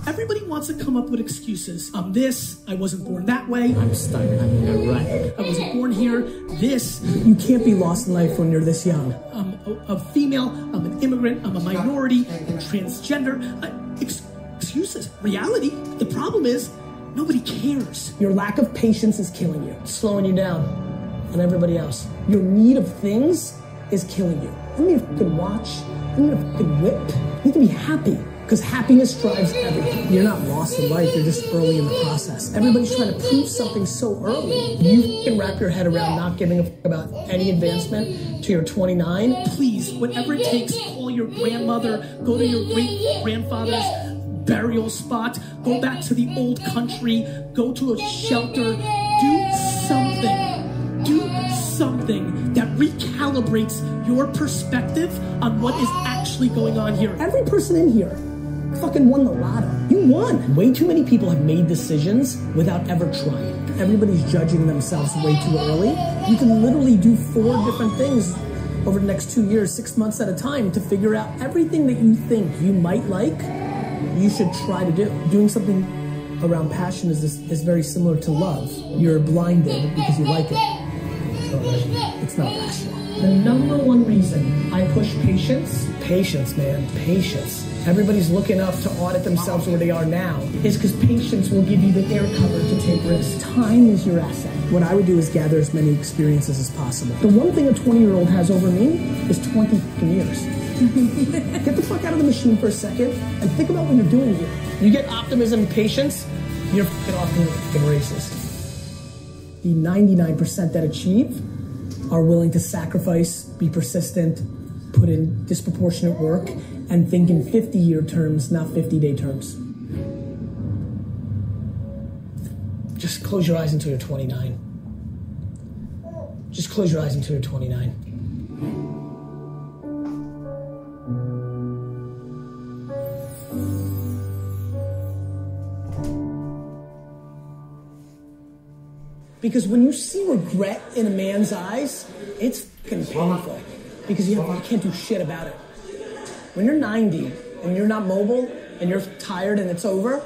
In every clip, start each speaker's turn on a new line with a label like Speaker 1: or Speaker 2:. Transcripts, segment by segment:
Speaker 1: Everybody wants to come up with excuses. I'm this, I wasn't born that way.
Speaker 2: I'm stuck, I'm in a rut.
Speaker 1: I wasn't born here. This.
Speaker 3: You can't be lost in life when you're this young.
Speaker 1: I'm a female, I'm an immigrant, I'm a minority, I'm transgender. Excuses. Reality, the problem is, nobody cares.
Speaker 3: Your lack of patience is killing you, slowing you down on everybody else. Your need of things is killing you. You need a fucking watch, you need a fucking whip. You need to be happy, because happiness drives everything. You're not lost in life, you're just early in the process. Everybody's trying to prove something so early. You can wrap your head around not giving a fuck about any advancement till you're 29.
Speaker 1: Please, whatever it takes, call your grandmother, go to your great-grandfather's burial spot, go back to the old country, go to a shelter, do something that recalibrates your perspective on what is actually going on here.
Speaker 3: Every person in here fucking won the lotto. You won. Way too many people have made decisions without ever trying. Everybody's judging themselves way too early. You can literally do 4 different things over the next 2 years, 6 months at a time to figure out everything that you think you might like, you should try to do. Doing something around passion is very similar to love. You're blinded because you like it. It's not rational. The number one reason I push patience, man, patience. Everybody's looking up to audit themselves where they are now is because patience will give you the air cover to take risks. Time is your asset. What I would do is gather as many experiences as possible. The one thing a 20-year-old has over me is 20 years. Get the fuck out of the machine for a second and think about what you're doing here. You get optimism and patience, you're fucking off to the fucking races. The 99% that achieve are willing to sacrifice, be persistent, put in disproportionate work, and think in 50-year terms, not 50-day terms. Just close your eyes until you're 29. Just close your eyes until you're 29. Because when you see regret in a man's eyes, it's fucking painful. Because you can't do shit about it. When you're 90 and you're not mobile and you're tired and it's over,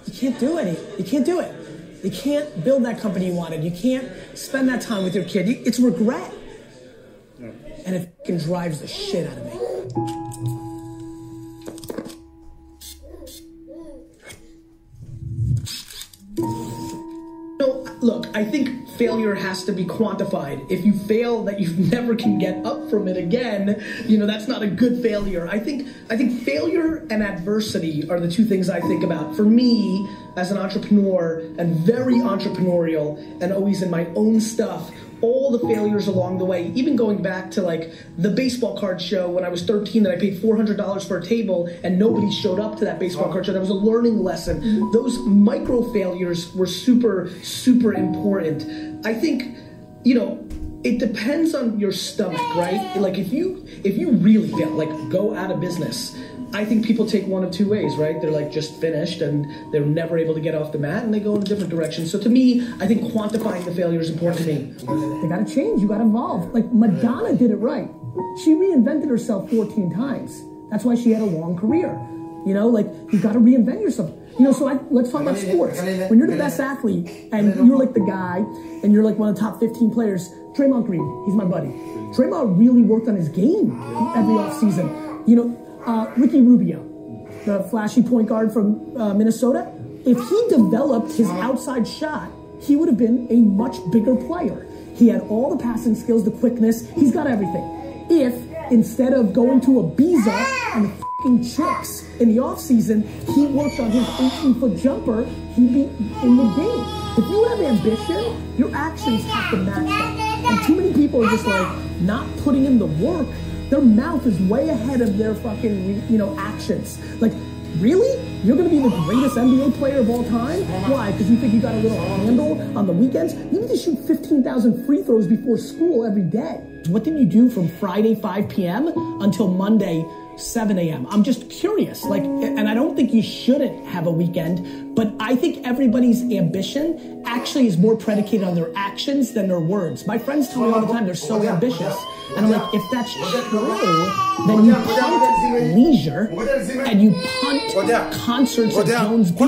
Speaker 3: you can't do it. You can't build that company you wanted. You can't spend that time with your kid. It's regret. And it fucking drives the shit out of me. Look, I think failure has to be quantified. If you fail that you never can get up from it again, that's not a good failure. I think failure and adversity are the 2 things I think about. For me, as an entrepreneur and very entrepreneurial and always in my own stuff, all the failures along the way, even going back to like the baseball card show when I was 13 that I paid $400 for a table and nobody showed up to that baseball card show. That was a learning lesson. Those micro failures were super, super important. I think, it depends on your stomach, right? Like if you really fail, like go out of business, I think people take one of 2 ways, right? They're like just finished and they're never able to get off the mat and they go in a different direction. So to me, I think quantifying the failure is important to me. They gotta change, you gotta evolve. Like Madonna did it right. She reinvented herself 14 times. That's why she had a long career. Like you gotta reinvent yourself. So let's talk about sports. When you're the best athlete and you're like the guy and you're like one of the top 15 players, Draymond Green, he's my buddy. Draymond really worked on his game every offseason. Ricky Rubio, the flashy point guard from Minnesota, if he developed his outside shot, he would have been a much bigger player. He had all the passing skills, the quickness, he's got everything. If instead of going to Ibiza and f***ing chicks in the offseason, he worked on his 18-foot jumper, he'd be in the game. If you have ambition, your actions have to match that. And too many people are just like not putting in the work. Their mouth is way ahead of their fucking, actions. Like, really? You're going to be the greatest NBA player of all time? Why? Because you think you got a little handle on the weekends? You need to shoot 15,000 free throws before school every day. What did you do from Friday 5 p.m. until Monday 7 a.m.? I'm just curious. And I don't think you shouldn't have a weekend, but I think everybody's ambition actually is more predicated on their actions than their words. My friends tell me all the time they're so ambitious. And I'm like, if that's true, then you punt leisure and you punt concerts at Jones Beach.